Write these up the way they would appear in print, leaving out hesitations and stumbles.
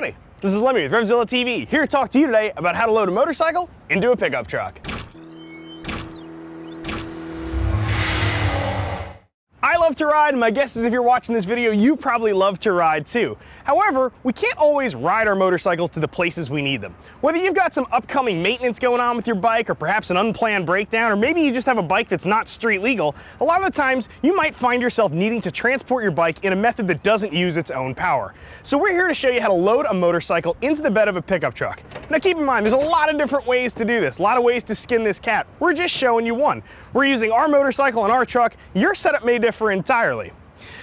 Howdy, this is Lemmy with RevZilla TV, here to talk to you today about how to load a motorcycle into a pickup truck. I love to ride, and my guess is if you're watching this video, you probably love to ride too. However, we can't always ride our motorcycles to the places we need them. Whether you've got some upcoming maintenance going on with your bike, or perhaps an unplanned breakdown, or maybe you just have a bike that's not street legal, a lot of the times you might find yourself needing to transport your bike in a method that doesn't use its own power. So we're here to show you how to load a motorcycle into the bed of a pickup truck. Now keep in mind, there's a lot of different ways to do this, a lot of ways to skin this cat. We're just showing you one. We're using our motorcycle and our truck. Your setup may differ entirely.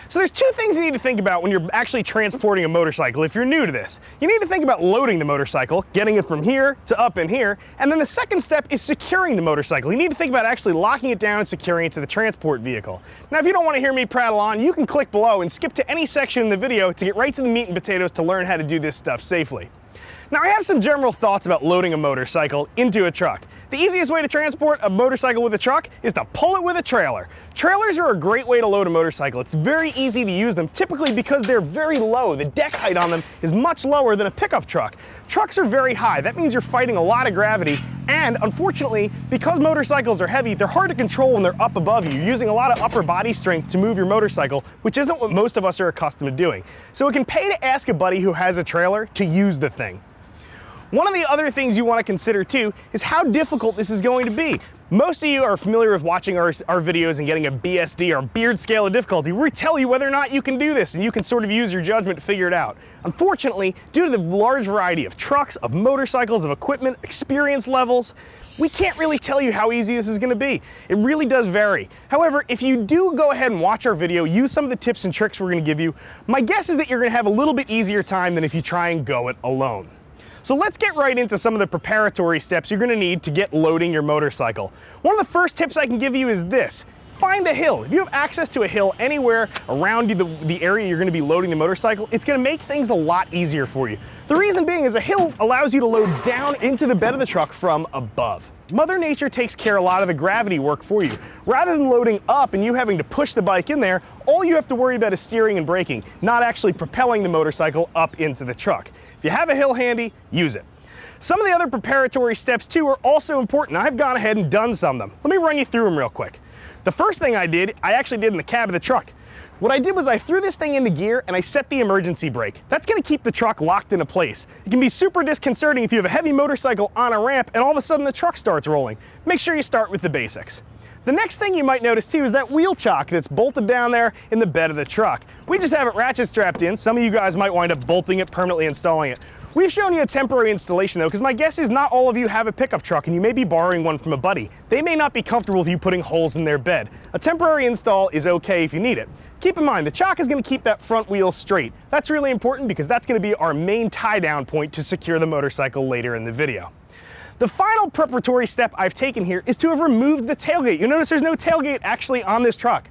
So there's two things you need to think about when you're actually transporting a motorcycle if you're new to this. You need to think about loading the motorcycle, getting it from here to up in here, and then the second step is securing the motorcycle. You need to think about actually locking it down and securing it to the transport vehicle. Now if you don't want to hear me prattle on, you can click below and skip to any section in the video to get right to the meat and potatoes to learn how to do this stuff safely. Now I have some general thoughts about loading a motorcycle into a truck. The easiest way to transport a motorcycle with a truck is to pull it with a trailer. Trailers are a great way to load a motorcycle. It's very easy to use them, typically because they're very low. The deck height on them is much lower than a pickup truck. Trucks are very high. That means you're fighting a lot of gravity, and unfortunately, because motorcycles are heavy, they're hard to control when they're up above you. You're using a lot of upper body strength to move your motorcycle, which isn't what most of us are accustomed to doing. So it can pay to ask a buddy who has a trailer to use the thing. One of the other things you want to consider too is how difficult this is going to be. Most of you are familiar with watching our videos and getting a BSD, or Beard Scale of Difficulty, where we tell you whether or not you can do this, and you can sort of use your judgment to figure it out. Unfortunately, due to the large variety of trucks, of motorcycles, of equipment, experience levels, we can't really tell you how easy this is going to be. It really does vary. However, if you do go ahead and watch our video, use some of the tips and tricks we're going to give you, my guess is that you're going to have a little bit easier time than if you try and go it alone. So let's get right into some of the preparatory steps you're going to need to get loading your motorcycle. One of the first tips I can give you is this. Find a hill. If you have access to a hill anywhere around you, the area you're going to be loading the motorcycle, it's going to make things a lot easier for you. The reason being is a hill allows you to load down into the bed of the truck from above. Mother Nature takes care of a lot of the gravity work for you. Rather than loading up and you having to push the bike in there, all you have to worry about is steering and braking, not actually propelling the motorcycle up into the truck. If you have a hill handy, use it. Some of the other preparatory steps too are also important. I've gone ahead and done some of them. Let me run you through them real quick. The first thing I actually did in the cab of the truck. What I did was I threw this thing into gear and I set the emergency brake. That's going to keep the truck locked into place. It can be super disconcerting if you have a heavy motorcycle on a ramp and all of a sudden the truck starts rolling. Make sure you start with the basics. The next thing you might notice too is that wheel chock that's bolted down there in the bed of the truck. We just have it ratchet strapped in. Some of you guys might wind up bolting it, permanently installing it. We've shown you a temporary installation though, because my guess is not all of you have a pickup truck and you may be borrowing one from a buddy. They may not be comfortable with you putting holes in their bed. A temporary install is okay if you need it. Keep in mind, the chock is going to keep that front wheel straight. That's really important because that's going to be our main tie down point to secure the motorcycle later in the video. The final preparatory step I've taken here is to have removed the tailgate. You'll notice there's no tailgate actually on this truck.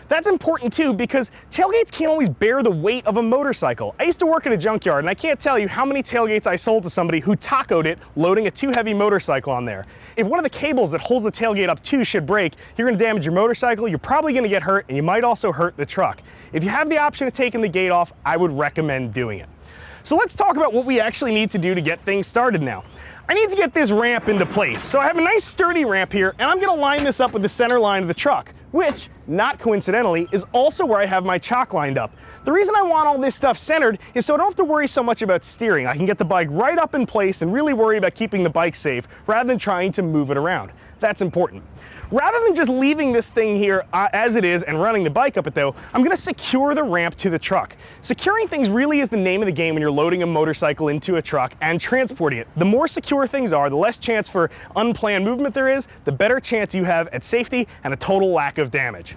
That's important too because tailgates can't always bear the weight of a motorcycle. I used to work at a junkyard and I can't tell you how many tailgates I sold to somebody who tacoed it loading a too heavy motorcycle on there. If one of the cables that holds the tailgate up too should break, you're going to damage your motorcycle, you're probably going to get hurt, and you might also hurt the truck. If you have the option of taking the gate off, I would recommend doing it. So let's talk about what we actually need to do to get things started now. I need to get this ramp into place. So I have a nice sturdy ramp here, and I'm going to line this up with the center line of the truck, which, not coincidentally, is also where I have my chock lined up. The reason I want all this stuff centered is so I don't have to worry so much about steering. I can get the bike right up in place and really worry about keeping the bike safe rather than trying to move it around. That's important. Rather than just leaving this thing here as it is and running the bike up it though, I'm going to secure the ramp to the truck. Securing things really is the name of the game when you're loading a motorcycle into a truck and transporting it. The more secure things are, the less chance for unplanned movement there is, the better chance you have at safety and a total lack of damage.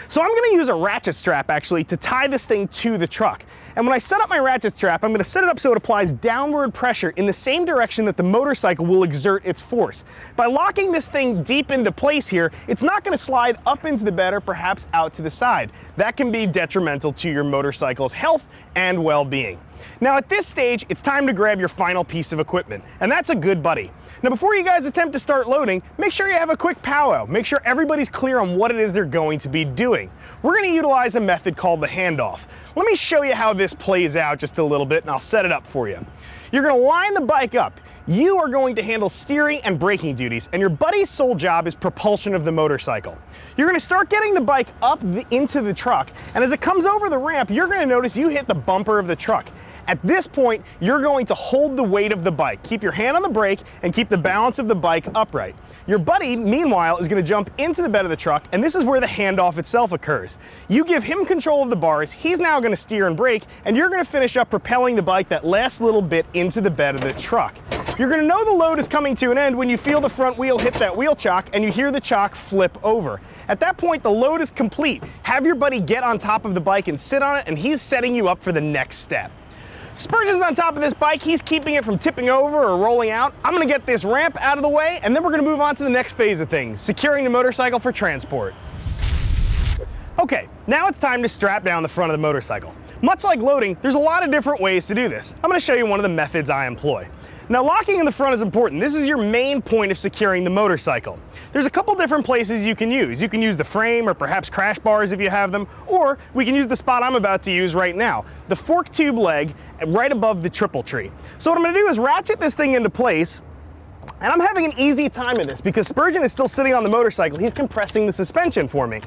So I'm going to use a ratchet strap actually to tie this thing to the truck. And when I set up my ratchet strap, I'm going to set it up so it applies downward pressure in the same direction that the motorcycle will exert its force. By locking this thing deep into place here, it's not going to slide up into the bed or perhaps out to the side. That can be detrimental to your motorcycle's health and well-being. Now at this stage, it's time to grab your final piece of equipment, and that's a good buddy. Now before you guys attempt to start loading, make sure you have a quick powwow. Make sure everybody's clear on what it is they're going to be doing. We're going to utilize a method called the handoff. Let me show you how this plays out just a little bit, and I'll set it up for you. You're going to line the bike up. You are going to handle steering and braking duties, and your buddy's sole job is propulsion of the motorcycle. You're going to start getting the bike up into the truck, and as it comes over the ramp, you're going to notice you hit the bumper of the truck. At this point, you're going to hold the weight of the bike. Keep your hand on the brake and keep the balance of the bike upright. Your buddy, meanwhile, is going to jump into the bed of the truck, and this is where the handoff itself occurs. You give him control of the bars, he's now going to steer and brake, and you're going to finish up propelling the bike that last little bit into the bed of the truck. You're going to know the load is coming to an end when you feel the front wheel hit that wheel chock and you hear the chock flip over. At that point, the load is complete. Have your buddy get on top of the bike and sit on it, and he's setting you up for the next step. Spurgeon's on top of this bike. He's keeping it from tipping over or rolling out. I'm going to get this ramp out of the way, and then we're going to move on to the next phase of things, securing the motorcycle for transport. Okay, now it's time to strap down the front of the motorcycle. Much like loading, there's a lot of different ways to do this. I'm going to show you one of the methods I employ. Now, locking in the front is important. This is your main point of securing the motorcycle. There's a couple different places you can use. You can use the frame or perhaps crash bars if you have them, or we can use the spot I'm about to use right now, the fork tube leg right above the triple tree. So what I'm going to do is ratchet this thing into place, and I'm having an easy time at this because Spurgeon is still sitting on the motorcycle. He's compressing the suspension for me.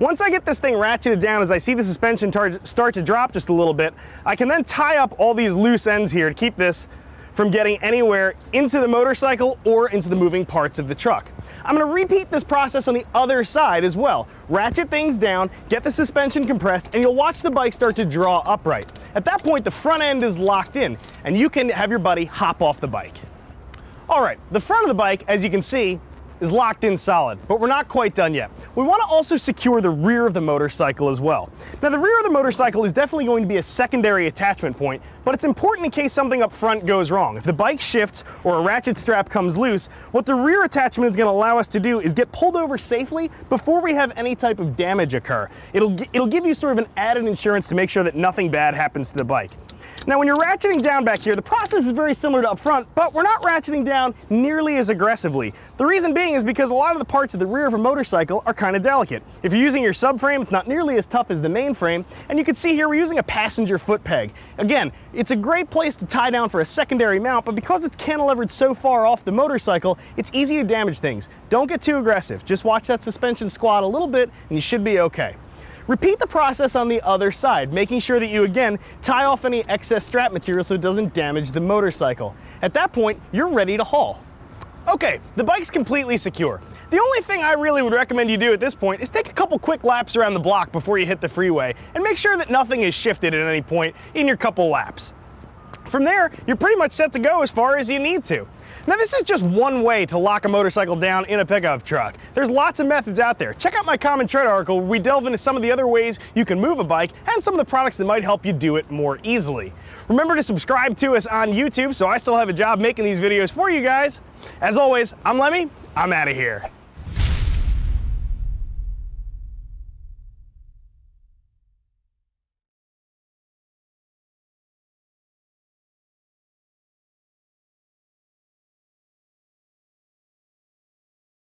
Once I get this thing ratcheted down, as I see the suspension start to drop just a little bit, I can then tie up all these loose ends here to keep this from getting anywhere into the motorcycle or into the moving parts of the truck. I'm going to repeat this process on the other side as well. Ratchet things down, get the suspension compressed, and you'll watch the bike start to draw upright. At that point, the front end is locked in, and you can have your buddy hop off the bike. All right, the front of the bike, as you can see, is locked in solid, but we're not quite done yet. We want to also secure the rear of the motorcycle as well. Now, the rear of the motorcycle is definitely going to be a secondary attachment point, but it's important in case something up front goes wrong. If the bike shifts or a ratchet strap comes loose, what the rear attachment is going to allow us to do is get pulled over safely before we have any type of damage occur. It'll give you sort of an added insurance to make sure that nothing bad happens to the bike. Now, when you're ratcheting down back here, the process is very similar to up front, but we're not ratcheting down nearly as aggressively. The reason being is because a lot of the parts of the rear of a motorcycle are kind of delicate. If you're using your subframe, it's not nearly as tough as the main frame, and you can see here we're using a passenger foot peg. Again, it's a great place to tie down for a secondary mount, but because it's cantilevered so far off the motorcycle, it's easy to damage things. Don't get too aggressive. Just watch that suspension squat a little bit, and you should be okay. Repeat the process on the other side, making sure that you, again, tie off any excess strap material so it doesn't damage the motorcycle. At that point, you're ready to haul. Okay, the bike's completely secure. The only thing I really would recommend you do at this point is take a couple quick laps around the block before you hit the freeway and make sure that nothing is shifted at any point in your couple laps. From there, you're pretty much set to go as far as you need to. Now, this is just one way to lock a motorcycle down in a pickup truck. There's lots of methods out there. Check out my Common Tread article where we delve into some of the other ways you can move a bike and some of the products that might help you do it more easily. Remember to subscribe to us on YouTube so I still have a job making these videos for you guys. As always, I'm Lemmy. I'm out of here.